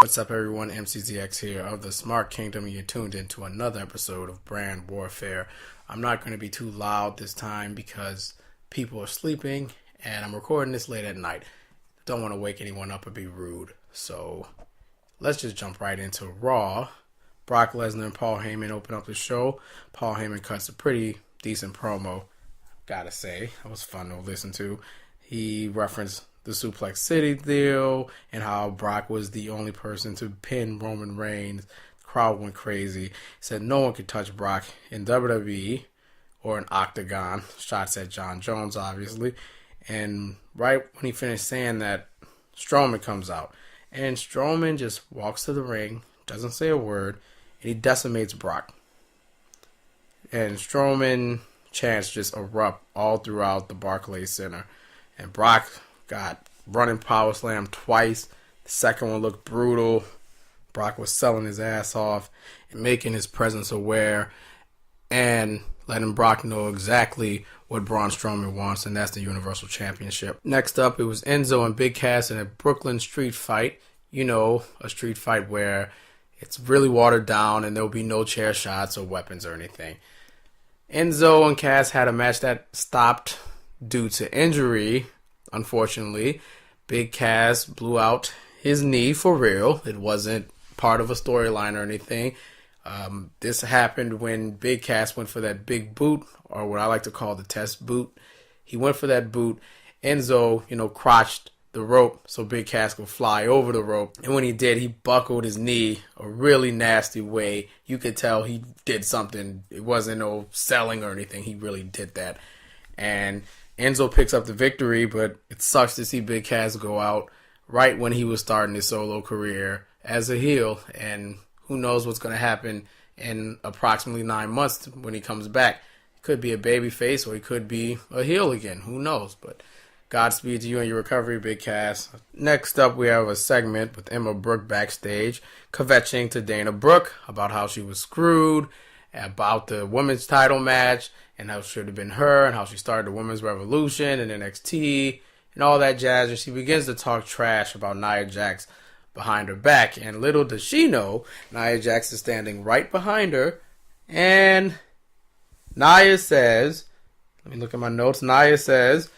What's up, everyone? MCZX here of the Smart Kingdom. You're tuned into another episode of Brand Warfare. I'm not going to be too loud this time because people are sleeping and I'm recording this late at night. Don't want to wake anyone up or be rude. So let's just jump right into Raw. Brock Lesnar and Paul Heyman open up the show. Paul Heyman cuts a pretty decent promo, gotta say. It was fun to listen to. He referenced the Suplex City deal and how Brock was the only person to pin Roman Reigns. The crowd went crazy. He said no one could touch Brock in WWE or an octagon. Shots at John Jones, obviously. And right when he finished saying that, Strowman comes out. And Strowman just walks to the ring, doesn't say a word, and he decimates Brock. And Strowman chants just erupt all throughout the Barclays Center. And Brock got running power slam twice. The second one looked brutal. Brock was selling his ass off and making his presence aware and letting Brock know exactly what Braun Strowman wants, and that's the Universal Championship. Next up, it was Enzo and Big Cass in a Brooklyn street fight. You know, a street fight where it's really watered down and there'll be no chair shots or weapons or anything. Enzo and Cass had a match that stopped due to injury, unfortunately. Big Cass blew out his knee for real. It wasn't part of a storyline or anything. This happened when Big Cass went for that big boot, or what I like to call the test boot. He went for that boot. Enzo, crotched the rope so Big Cass could fly over the rope. And when he did, he buckled his knee a really nasty way. You could tell he did something. It wasn't no selling or anything. He really did that. And Enzo picks up the victory, but it sucks to see Big Cass go out right when he was starting his solo career as a heel. And who knows what's going to happen in approximately 9 months when he comes back. He could be a babyface or he could be a heel again. Who knows? But Godspeed to you and your recovery, Big Cass. Next up, we have a segment with Emma Brooke backstage, kvetching to Dana Brooke about how she was screwed, about the women's title match, and how it should have been her, and how she started the women's revolution in NXT, and all that jazz. And she begins to talk trash about Nia Jax behind her back. And little does she know, Nia Jax is standing right behind her, and Nia says, let me look at my notes, Nia says,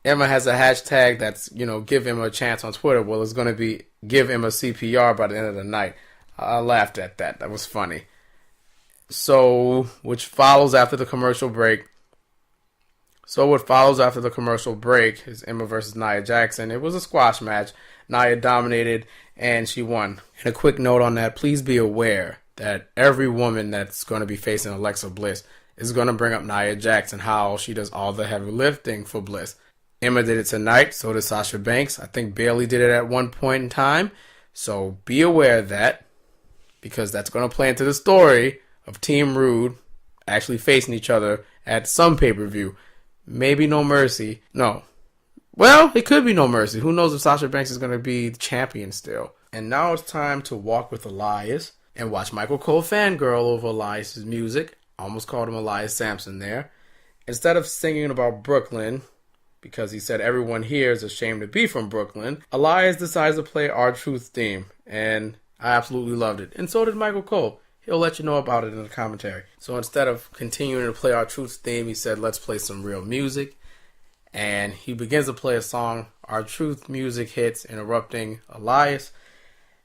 Emma has a hashtag that's, give Emma a chance on Twitter. Well, it's going to be give Emma CPR by the end of the night. I laughed at that. That was funny. So, what follows after the commercial break is Emma versus Nia Jax. It was a squash match. Nia dominated and she won. And a quick note on that, please be aware that every woman that's going to be facing Alexa Bliss is going to bring up Nia Jax and how she does all the heavy lifting for Bliss. Emma did it tonight, so did Sasha Banks. I think Bayley did it at one point in time. So be aware of that, because that's going to play into the story of Team Roode actually facing each other at some pay-per-view. Maybe No Mercy. No. Well, it could be No Mercy. Who knows if Sasha Banks is going to be the champion still. And now it's time to walk with Elias and watch Michael Cole fangirl over Elias's music. I almost called him Elias Sampson there. Instead of singing about Brooklyn, because he said everyone here is ashamed to be from Brooklyn, Elias decides to play R-Truth theme, and I absolutely loved it. And so did Michael Cole. He'll let you know about it in the commentary. So instead of continuing to play R-Truth's theme, he said, let's play some real music. And he begins to play a song. R-Truth music hits, interrupting Elias.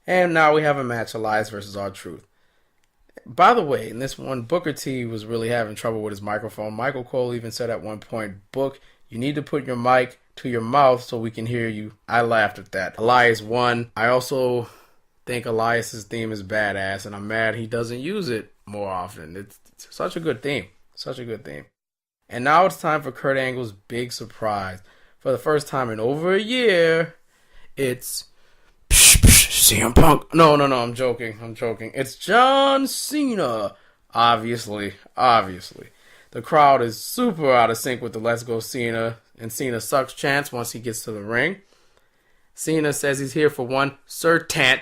And now we have a match, Elias versus R-Truth. By the way, in this one, Booker T was really having trouble with his microphone. Michael Cole even said at one point, Book, you need to put your mic to your mouth so we can hear you. I laughed at that. Elias won. I also think Elias's theme is badass, and I'm mad he doesn't use it more often. It's such a good theme. Such a good theme. And now it's time for Kurt Angle's big surprise. For the first time in over a year, it's CM Punk. No, I'm joking. It's John Cena. Obviously. The crowd is super out of sync with the Let's Go Cena and Cena sucks chants once he gets to the ring. Cena says he's here for one certain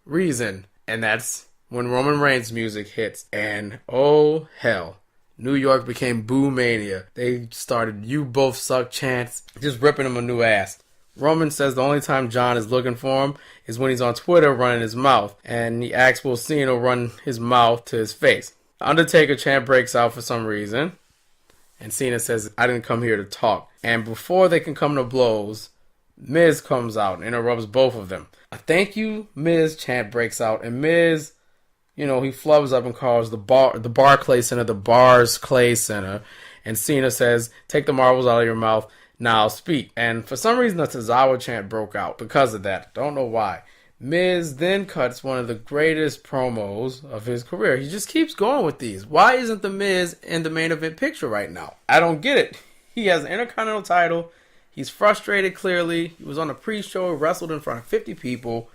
reason, and that's when Roman Reigns' music hits. And oh hell, New York became Boo Mania. They started "You Both Suck" chants, just ripping him a new ass. Roman says the only time John is looking for him is when he's on Twitter running his mouth, and he asks will Cena run his mouth to his face. The Undertaker chant breaks out for some reason, and Cena says, I didn't come here to talk. And before they can come to blows, Miz comes out and interrupts both of them. A thank you, Miz chant breaks out, and Miz, he flubs up and calls the Barclay Center the Bars Clay Center, and Cena says, take the marbles out of your mouth, now speak. And for some reason, the Tozawa chant broke out because of that. Don't know why. Miz then cuts one of the greatest promos of his career. He just keeps going with these. Why isn't the Miz in the main event picture right now? I don't get it. He has an Intercontinental title. He's frustrated, clearly. He was on a pre-show, wrestled in front of 50 people.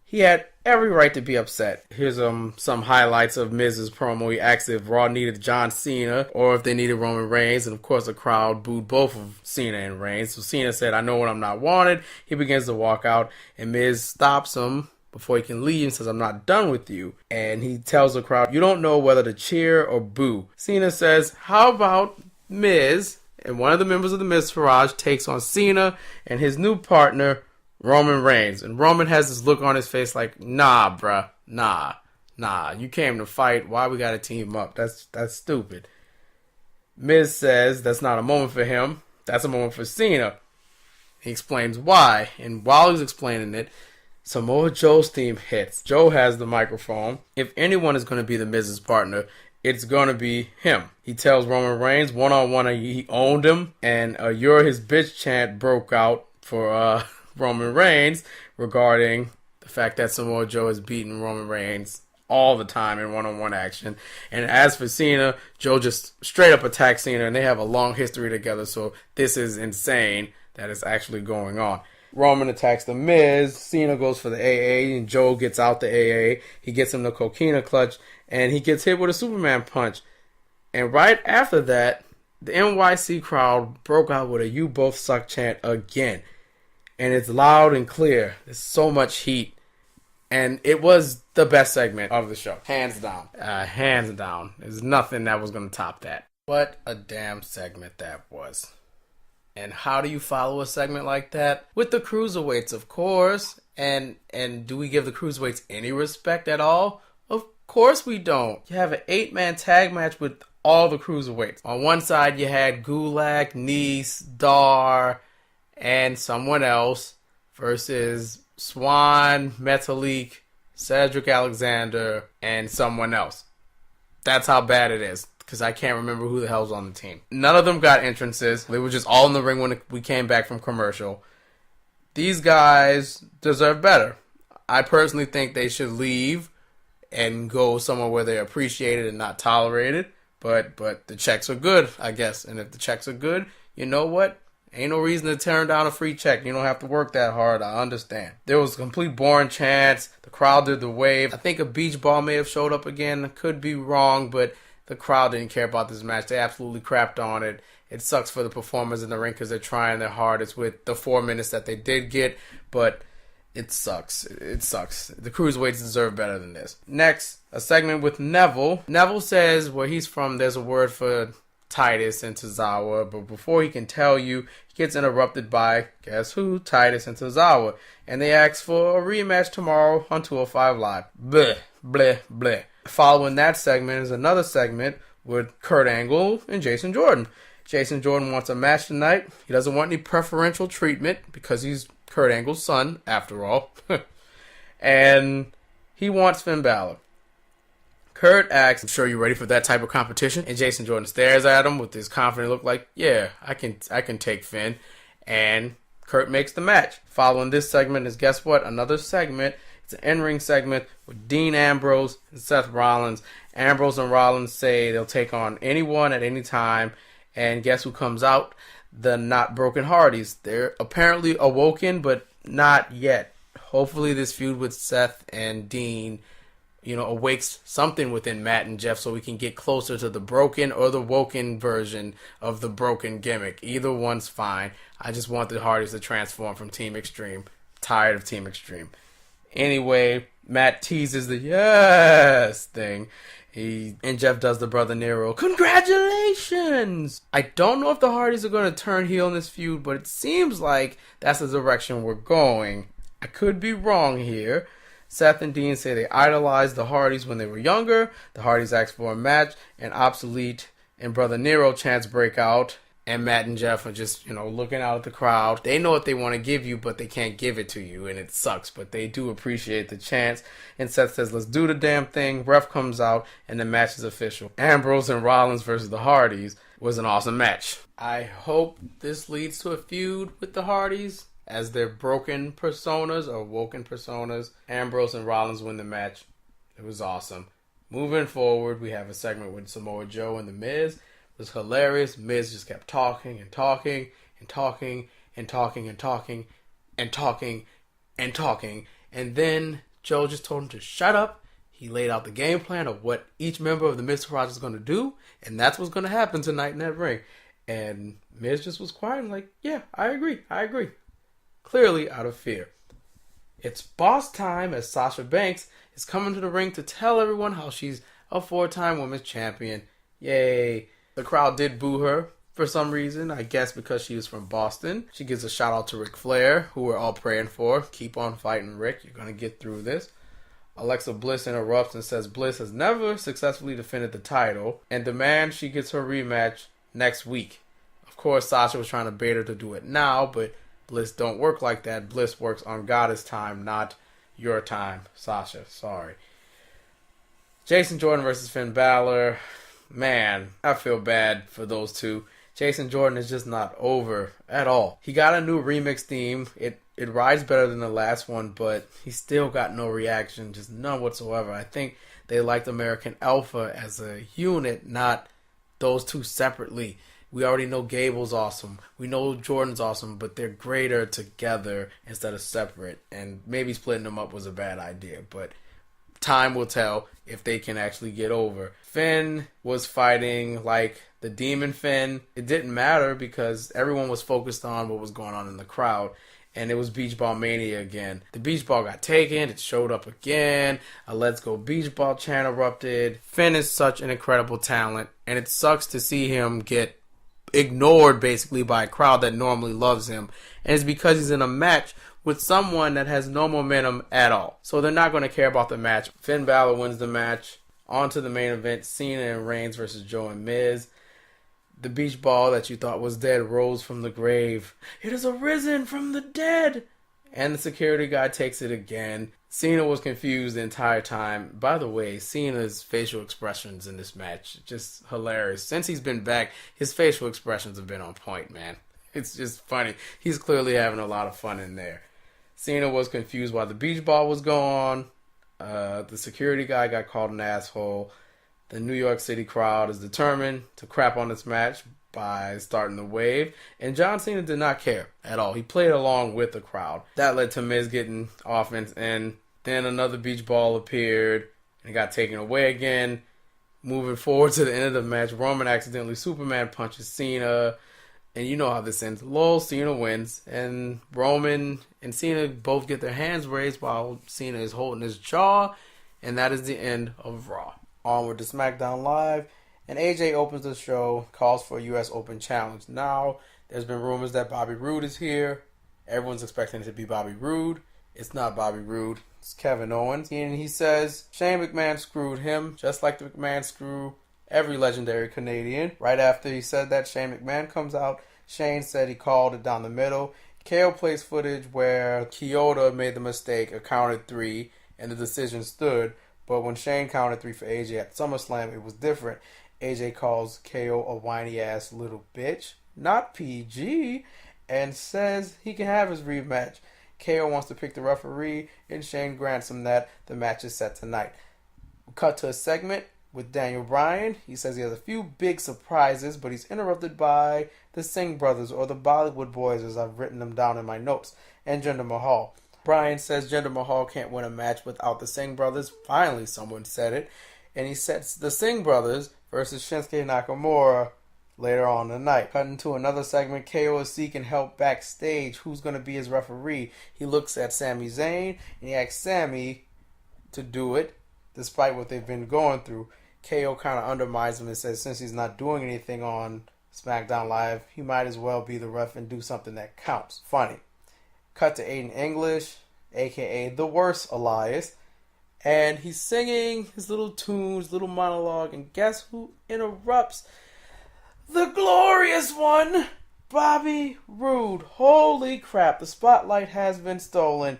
He had every right to be upset. Here's some highlights of Miz's promo. He asked if Raw needed John Cena or if they needed Roman Reigns. And of course, the crowd booed both of Cena and Reigns. So Cena said, I know when I'm not wanted. He begins to walk out, and Miz stops him before he can leave and says, I'm not done with you. And he tells the crowd, you don't know whether to cheer or boo. Cena says, how about Miz? And one of the members of the Miztourage takes on Cena and his new partner, Roman Reigns. And Roman has this look on his face like, nah, bruh. Nah. You came to fight. Why we gotta team up? That's stupid. Miz says that's not a moment for him. That's a moment for Cena. He explains why. And while he's explaining it, Samoa Joe's theme hits. Joe has the microphone. If anyone is going to be the Miz's partner, it's going to be him. He tells Roman Reigns one-on-one he owned him. And you're his bitch chant broke out for Roman Reigns regarding the fact that Samoa Joe has beaten Roman Reigns all the time in one-on-one action. And as for Cena, Joe just straight up attacks Cena, and they have a long history together, so this is insane that it's actually going on. Roman attacks the Miz, Cena goes for the AA, and Joe gets out the AA. He gets him the coquina clutch, and he gets hit with a Superman punch. And right after that, the NYC crowd broke out with a you both suck chant again. And it's loud and clear. There's so much heat. And it was the best segment of the show. Hands down. Hands down. There's nothing that was going to top that. What a damn segment that was. And how do you follow a segment like that? With the cruiserweights, of course. And do we give the cruiserweights any respect at all? Of course we don't. You have an 8-man tag match with all the cruiserweights. On one side, you had Gulak, Nice, Dar, and someone else versus Swan, Metalik, Cedric Alexander, and someone else. That's how bad it is, because I can't remember who the hell's on the team. None of them got entrances. They were just all in the ring when we came back from commercial. These guys deserve better. I personally think they should leave and go somewhere where they're appreciated and not tolerated. But the checks are good, I guess. And if the checks are good, you know what? Ain't no reason to turn down a free check. You don't have to work that hard. I understand. There was complete boring chants. The crowd did the wave. I think a beach ball may have showed up again. Could be wrong, but the crowd didn't care about this match. They absolutely crapped on it. It sucks for the performers in the ring because they're trying their hardest with the 4 minutes that they did get, but it sucks. It sucks. The cruiserweights deserve better than this. Next, a segment with Neville. Neville says where he's from, there's a word for Titus and Tozawa, but before he can tell you, he gets interrupted by, guess who? Titus and Tozawa. And they ask for a rematch tomorrow on 205 Live. Bleh, bleh, bleh. Following that segment is another segment with Kurt Angle and Jason Jordan. Jason Jordan wants a match tonight. He doesn't want any preferential treatment because he's Kurt Angle's son, after all. And he wants Finn Balor. Kurt asks, I'm sure you're ready for that type of competition. And Jason Jordan stares at him with his confident look like, yeah, I can take Finn. And Kurt makes the match. Following this segment is, guess what? Another segment. It's an in-ring segment with Dean Ambrose and Seth Rollins. Ambrose and Rollins say they'll take on anyone at any time. And guess who comes out? The not broken Hardys. They're apparently awoken, but not yet. Hopefully this feud with Seth and Dean, awakes something within Matt and Jeff so we can get closer to the broken or the woken version of the broken gimmick. Either one's fine. I just want the Hardys to transform from Team Extreme. Tired of Team Extreme. Anyway, Matt teases the yes thing. And Jeff does the Brother Nero, congratulations! I don't know if the Hardys are going to turn heel in this feud, but it seems like that's the direction we're going. I could be wrong here. Seth and Dean say they idolized the Hardys when they were younger. The Hardys ask for a match, and Obsolete and Brother Nero chants break out. And Matt and Jeff are just, looking out at the crowd. They know what they want to give you, but they can't give it to you, and it sucks. But they do appreciate the chance. And Seth says, let's do the damn thing. Ref comes out, and the match is official. Ambrose and Rollins versus the Hardys was an awesome match. I hope this leads to a feud with the Hardys as their broken personas or woken personas. Ambrose and Rollins win the match. It was awesome. Moving forward, we have a segment with Samoa Joe and The Miz. It was hilarious. Miz just kept talking and talking and talking and talking and talking and talking and talking. And then Joe just told him to shut up. He laid out the game plan of what each member of the Miz Squad is going to do. And that's what's going to happen tonight in that ring. And Miz just was quiet and like, yeah, I agree. Clearly out of fear. It's boss time as Sasha Banks is coming to the ring to tell everyone how she's a 4-time women's champion. Yay. The crowd did boo her for some reason, I guess because she was from Boston. She gives a shout out to Ric Flair, who we're all praying for. Keep on fighting, Rick. You're going to get through this. Alexa Bliss interrupts and says Bliss has never successfully defended the title and demands she gets her rematch next week. Of course, Sasha was trying to bait her to do it now, but Bliss don't work like that. Bliss works on Goddess time, not your time, Sasha. Sorry. Jason Jordan versus Finn Balor. Man, I feel bad for those two. Jason Jordan is just not over at all. He got a new remix theme. It rides better than the last one, but he still got no reaction, just none whatsoever. I think they liked American Alpha as a unit, not those two separately. We already know Gable's awesome. We know Jordan's awesome, but they're greater together instead of separate. And maybe splitting them up was a bad idea, but time will tell if they can actually get over. Finn was fighting like the Demon Finn. It didn't matter because everyone was focused on what was going on in the crowd. And it was Beach Ball Mania again. The beach ball got taken. It showed up again. A Let's Go Beach Ball chant erupted. Finn is such an incredible talent. And it sucks to see him get ignored basically by a crowd that normally loves him. And it's because he's in a match with someone that has no momentum at all. So they're not going to care about the match. Finn Balor wins the match. On to the main event. Cena and Reigns versus Joe and Miz. The beach ball that you thought was dead rose from the grave. It has arisen from the dead. And the security guy takes it again. Cena was confused the entire time. By the way, Cena's facial expressions in this match, just hilarious. Since he's been back, his facial expressions have been on point, man. It's just funny. He's clearly having a lot of fun in there. Cena was confused why the beach ball was gone. The security guy got called an asshole. The New York City crowd is determined to crap on this match by starting the wave. And John Cena did not care at all. He played along with the crowd. That led to Miz getting offense in. Then another beach ball appeared and got taken away again. Moving forward to the end of the match, Roman accidentally Superman punches Cena. And you know how this ends. Lol, Cena wins. And Roman and Cena both get their hands raised while Cena is holding his jaw. And that is the end of Raw. Onward to SmackDown Live. And AJ opens the show, calls for a U.S. Open challenge. Now, there's been rumors that Bobby Roode is here. Everyone's expecting it to be Bobby Roode. It's not Bobby Roode. It's Kevin Owens. And he says Shane McMahon screwed him, just like the McMahon screw every legendary Canadian. Right after he said that, Shane McMahon comes out. Shane said he called it down the middle. KO plays footage where Kyoto made the mistake, counted 3, and the decision stood. But when Shane counted 3 for AJ at SummerSlam, it was different. AJ calls KO a whiny-ass little bitch, not PG, and says he can have his rematch. KO wants to pick the referee, and Shane grants him that. The match is set tonight. We cut to a segment with Daniel Bryan. He says he has a few big surprises, but he's interrupted by the Singh brothers, or the Bollywood boys as I've written them down in my notes, and Jinder Mahal. Bryan says Jinder Mahal can't win a match without the Singh brothers. Finally, someone said it. And he sets the Singh brothers versus Shinsuke Nakamura later on tonight. Cutting to another segment, KO is seeking help backstage. Who's going to be his referee? He looks at Sami Zayn and he asks Sami to do it, despite what they've been going through. KO kind of undermines him and says since he's not doing anything on SmackDown Live, he might as well be the ref and do something that counts. Funny. Cut to Aiden English, a.k.a. the worst Elias, and he's singing his little tunes, little monologue, and guess who interrupts? The glorious one, Bobby Roode. Holy crap, the spotlight has been stolen.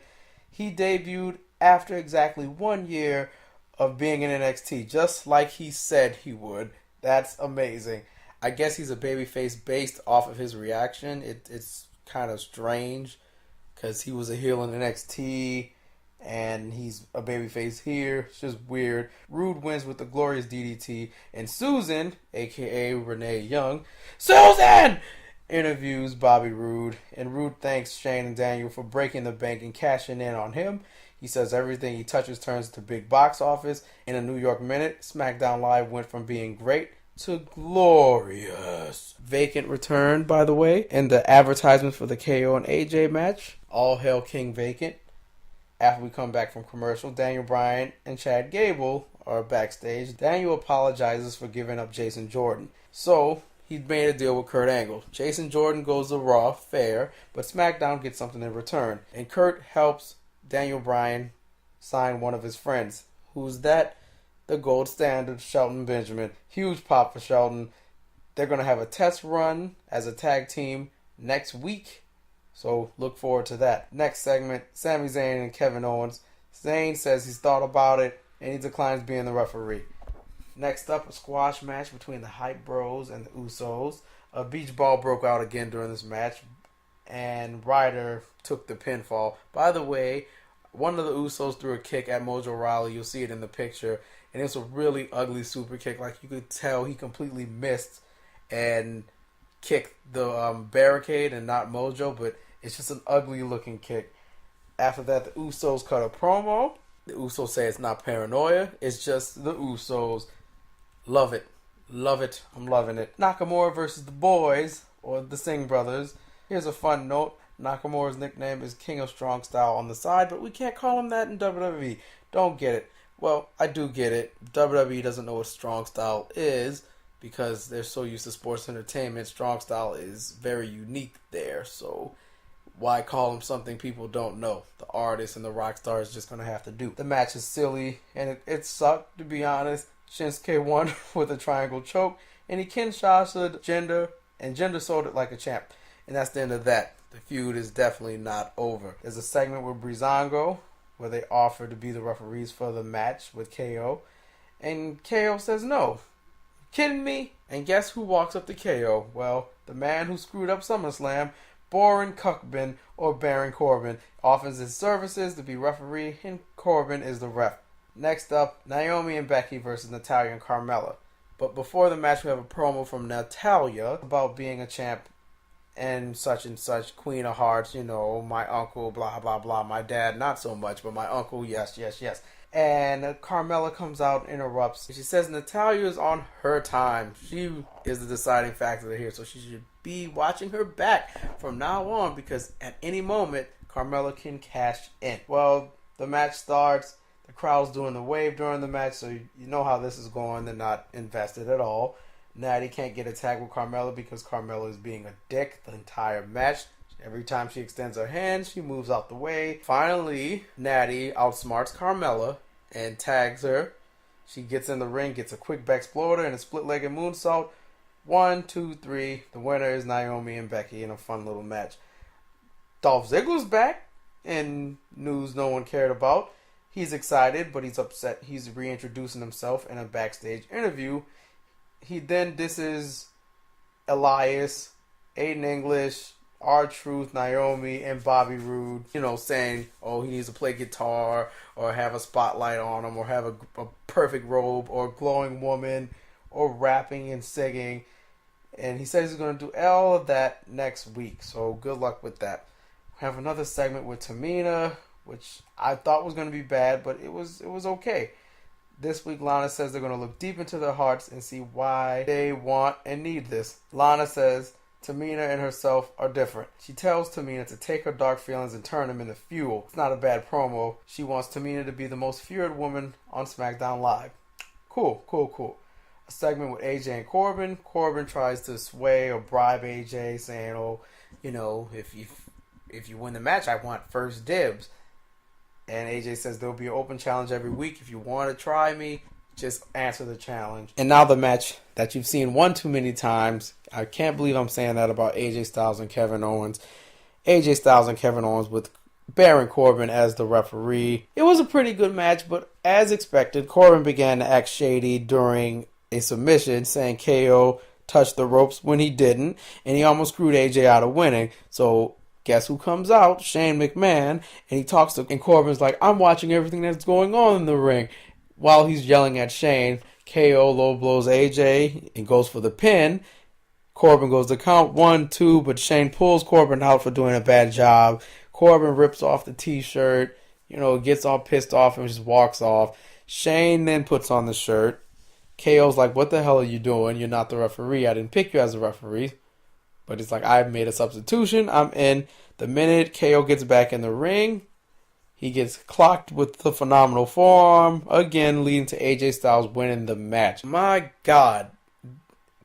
He debuted after exactly 1 year of being in NXT, just like he said he would. That's amazing. I guess he's a babyface based off of his reaction. It's kind of strange because he was a heel in NXT and he's a babyface here. It's just weird. Roode wins with the glorious DDT, and Susan, aka Renee Young, Susan interviews Bobby Roode, and Roode thanks Shane and Daniel for breaking the bank and cashing in on him. He says everything he touches turns to big box office. In a New York minute, SmackDown Live went from being great to glorious. Vacant returned, by the way, in the advertisement for the KO and AJ match. All hail King Vacant. After we come back from commercial, Daniel Bryan and Chad Gable are backstage. Daniel apologizes for giving up Jason Jordan. So, he made a deal with Kurt Angle. Jason Jordan goes to Raw, fair, but SmackDown gets something in return. And Kurt helps Daniel Bryan sign one of his friends. Who's that? The gold standard, Shelton Benjamin. Huge pop for Shelton. They're going to have a test run as a tag team next week. So look forward to that. Next segment, Sami Zayn and Kevin Owens. Zayn says he's thought about it and he declines being the referee. Next up, a squash match between the Hype Bros and the Usos. A beach ball broke out again during this match, and Ryder took the pinfall. By the way, one of the Usos threw a kick at Mojo Rawley. You'll see it in the picture. And it's a really ugly super kick. Like, you could tell he completely missed and kicked the barricade and not Mojo, but it's just an ugly looking kick. After that, the Usos cut a promo. The Usos say it's not paranoia. It's just the Usos. Love it. Love it. I'm loving it. Nakamura versus the Boys, or the Singh Brothers. Here's a fun note. Nakamura's nickname is King of Strong Style on the side, but we can't call him that in WWE. Don't get it. Well, I do get it. WWE doesn't know what strong style is because they're so used to sports entertainment. Strong style is very unique there, so why call him something people don't know? The artist and the rock star is just going to have to do. The match is silly, and it sucked, to be honest. Shinsuke won with a triangle choke, and he Kinshasa Jinder, and Jinder sold it like a champ. And that's the end of that. The feud is definitely not over. There's a segment with Breezango where they offer to be the referees for the match with KO. And KO says no. Kidding me? And guess who walks up to KO? Well, the man who screwed up SummerSlam, Baron Corbin, or Baron Corbin, offers his services to be referee, and Corbin is the ref. Next up, Naomi and Becky versus Natalya and Carmela. But before the match, we have a promo from Natalya about being a champ and such, Queen of Hearts, you know, my uncle, blah, blah, blah, my dad, not so much, but my uncle, yes. And Carmela comes out and interrupts. She says Natalya is on her time. She is the deciding factor here, so she should be watching her back from now on because at any moment, Carmela can cash in. Well, the match starts. The crowd's doing the wave during the match, so you know how this is going. They're not invested at all. Natty can't get a tag with Carmela because Carmela is being a dick the entire match. Every time she extends her hand, she moves out the way. Finally, Natty outsmarts Carmela and tags her. She gets in the ring, gets a quick back exploder and a split-legged moonsault. 1, 2, 3. The winner is Naomi and Becky in a fun little match. Dolph Ziggler's back in news no one cared about. He's excited, but he's upset. He's reintroducing himself in a backstage interview. He then disses Elias, Aiden English, R-Truth, Naomi, and Bobby Roode. You know, saying, oh, he needs to play guitar, or have a spotlight on him, or have a perfect robe, or a glowing woman, or rapping and singing. And he says he's going to do all of that next week. So good luck with that. We have another segment with Tamina, which I thought was going to be bad, but it was okay. This week, Lana says they're going to look deep into their hearts and see why they want and need this. Lana says Tamina and herself are different. She tells Tamina to take her dark feelings and turn them into fuel. It's not a bad promo. She wants Tamina to be the most feared woman on SmackDown Live. Cool. A segment with AJ and Corbin. Corbin tries to sway or bribe AJ, saying, "Oh, if you win the match, I want first dibs." And AJ says there'll be an open challenge every week. If you want to try me, just answer the challenge. And now the match that you've seen one too many times. I can't believe I'm saying that about AJ Styles and Kevin Owens. AJ Styles and Kevin Owens with Baron Corbin as the referee. It was a pretty good match, but as expected, Corbin began to act shady during a submission, saying KO touched the ropes when he didn't, and he almost screwed AJ out of winning. So guess who comes out? Shane McMahon, and he talks to, and Corbin's like, "I'm watching everything that's going on in the ring." While he's yelling at Shane, KO low blows AJ and goes for the pin. Corbin goes to count 1, 2, but Shane pulls Corbin out for doing a bad job. Corbin rips off the t-shirt, gets all pissed off and just walks off. Shane then puts on the shirt. KO's like, "What the hell are you doing? You're not the referee. I didn't pick you as a referee." But it's like, "I've made a substitution. I'm in." The minute KO gets back in the ring, he gets clocked with the phenomenal forearm, again leading to AJ Styles winning the match. My God,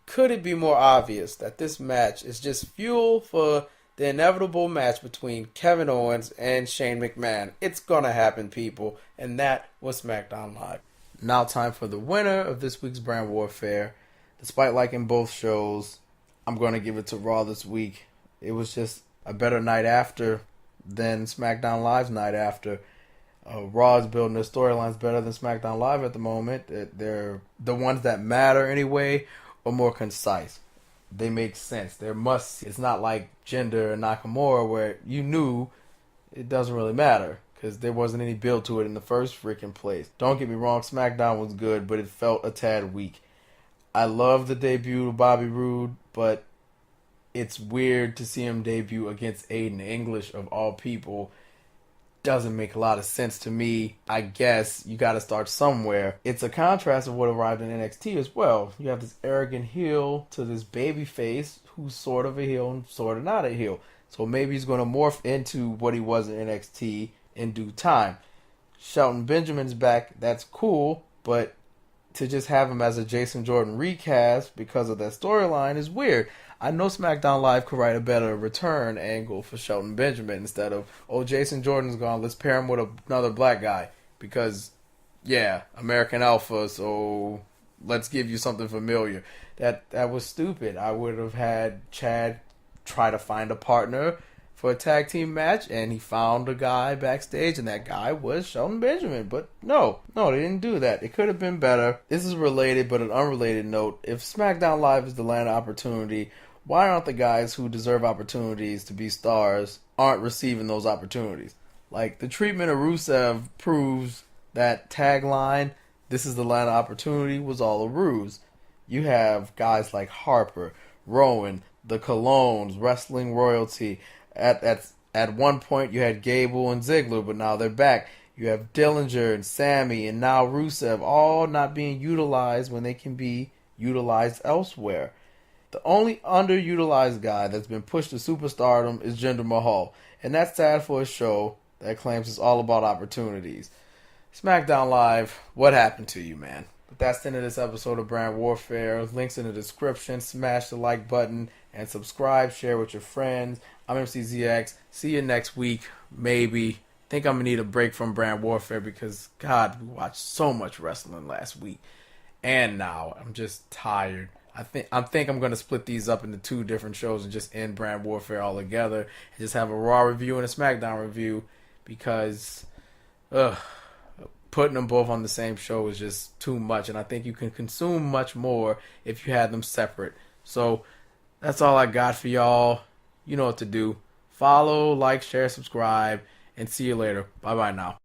could it be more obvious that this match is just fuel for the inevitable match between Kevin Owens and Shane McMahon? It's gonna happen, people. And that was SmackDown Live. Now time for the winner of this week's Brand Warfare. Despite liking both shows, I'm going to give it to Raw this week. It was just a better night after than SmackDown Live's night after. Raw is building their storylines better than SmackDown Live at the moment. They're the ones that matter anyway, or more concise. They make sense. They're must. It's not like Jinder and Nakamura where you knew it doesn't really matter because there wasn't any build to it in the first freaking place. Don't get me wrong, SmackDown was good, but it felt a tad weak. I love the debut of Bobby Roode, but it's weird to see him debut against Aiden English of all people. Doesn't make a lot of sense to me. I guess you got to start somewhere. It's a contrast of what arrived in NXT as well. You have this arrogant heel to this baby face who's sort of a heel and sort of not a heel. So maybe he's going to morph into what he was in NXT in due time. Shelton Benjamin's back. That's cool, but to just have him as a Jason Jordan recast because of that storyline is weird. I know SmackDown Live could write a better return angle for Shelton Benjamin instead of, "Oh, Jason Jordan's gone, let's pair him with another black guy." Because, yeah, American Alpha, so let's give you something familiar. That was stupid. I would have had Chad try to find a partner for a tag team match, and he found a guy backstage, and that guy was Shelton Benjamin. But no, they didn't do that. It could have been better. This is related, but an unrelated note. If SmackDown Live is the land of opportunity, why aren't the guys who deserve opportunities to be stars aren't receiving those opportunities? Like, the treatment of Rusev proves that tagline, "This is the land of opportunity," was all a ruse. You have guys like Harper, Rowan, the Colognes, wrestling royalty. At one point, you had Gable and Ziggler, but now they're back. You have Dillinger and Sammy, and now Rusev, all not being utilized when they can be utilized elsewhere. The only underutilized guy that's been pushed to superstardom is Jinder Mahal, and that's sad for a show that claims it's all about opportunities. SmackDown Live, what happened to you, man? But that's the end of this episode of Brand Warfare. Links in the description. Smash the like button and subscribe. Share with your friends. I'm MCZX. See you next week, maybe. Think I'm going to need a break from Brand Warfare because, God, we watched so much wrestling last week. And now, I'm just tired. I think I'm going to split these up into 2 different shows and just end Brand Warfare all together. And just have a Raw review and a SmackDown review because putting them both on the same show is just too much. And I think you can consume much more if you had them separate. So that's all I got for y'all. You know what to do. Follow, like, share, subscribe, and see you later. Bye-bye now.